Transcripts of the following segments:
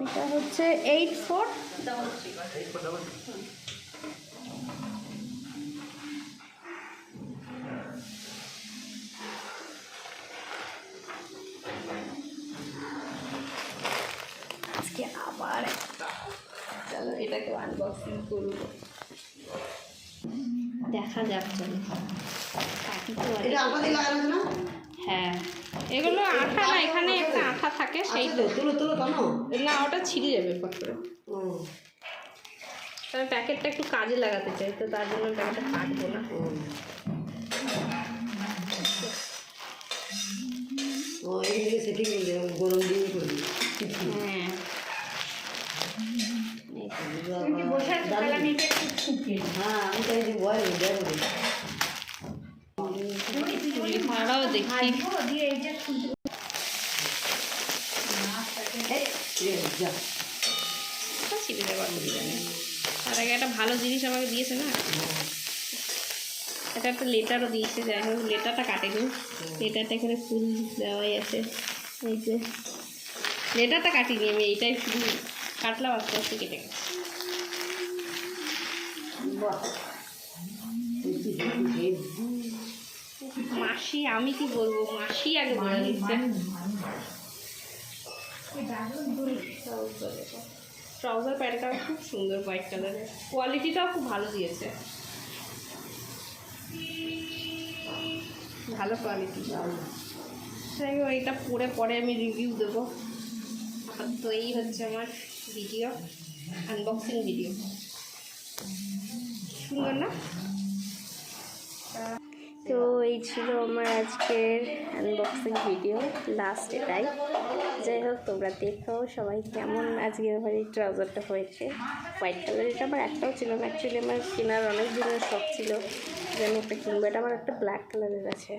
এটা হচ্ছে 8433। আজকে আবার চলো এটাকে আনবক্সিং করবো, দেখা যাক। চলো হ্যাঁ, এগুলো আঠা না, এখানে একটা আঠা থাকে, সেই তো না, ওটা ছিঁড়ে যাবে ফট করে। তাহলে প্যাকেটটা একটু কাজে লাগাতে চাই, তো তার জন্য প্যাকেটটা কাটবো না। গরম দিয়ে করবি। হ্যাঁ, ভাড়াও দেখি। ছিঁড়ে যাবার অসুবিধা নেই। তার আগে একটা ভালো জিনিস আমাকে দিয়েছে না, এটা একটা লেটারও দিয়েছে। যাই হোক, লেটারটা কাটেনি, লেটারটা এখানে ফুল দেওয়াই আছে। এই যে লেটারটা কাটিনি আমি, এইটাই শুধু কাটলাম, আস্তে আস্তে কেটে গেছে। মাসি, আমি কি বলবো, মাসি আগে বলে দিচ্ছে। ট্রাউজার প্যান্টটাও খুব সুন্দর, হোয়াইট কালারের, কোয়ালিটিটাও খুব ভালো দিয়েছে, ভালো কোয়ালিটি। যাই হোক, এটা পরে আমি রিভিউ দেবো। তো এই হচ্ছে আমার ভিডিও, আনবক্সিং ভিডিও। সুন্দর না? তো এই ছিল আমার আজকের আনবক্সিং ভিডিও, লাস্ট এটাই। যাই হোক, তোমরা দেখো সবাই কেমন আজকে আমার এই ট্রাউজারটা হয়েছে। হোয়াইট কালার, এটা আমার একটাও ছিল না, অ্যাকচুয়ালি আমার কেনার অনেক দিনের শখ ছিল যে আমি একটা কিনবো। এটা আমার একটা ব্ল্যাক কালারের আছে,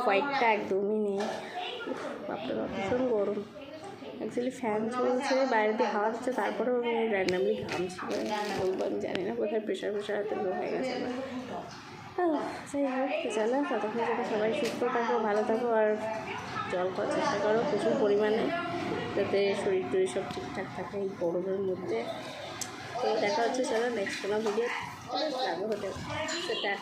হোয়াইটটা একদমই নেই। বাপরে বাপ, ভীষণ গরম। অ্যাকচুয়ালি ফ্যান চলছে, বাইরে দিয়ে হাওয়া হচ্ছে, তারপরেও আমি র্যান্ডামলি ঘামছি। বলবো আমি জানি না, কোথায় প্রেশার হাতে লো হয়ে গেছে। যাই হোক, চলো ততক্ষণ যাতে সবাই সুস্থ থাকো, ভালো থাকো, আর জল খাওয়ার চেষ্টা করো প্রচুর পরিমাণে, যাতে শরীর টরীর সব ঠিকঠাক থাকে এই গরমের মধ্যে। তো দেখা হচ্ছে, চলো নেক্সট কোনো ভিডিও লাগবে হতে। সেটা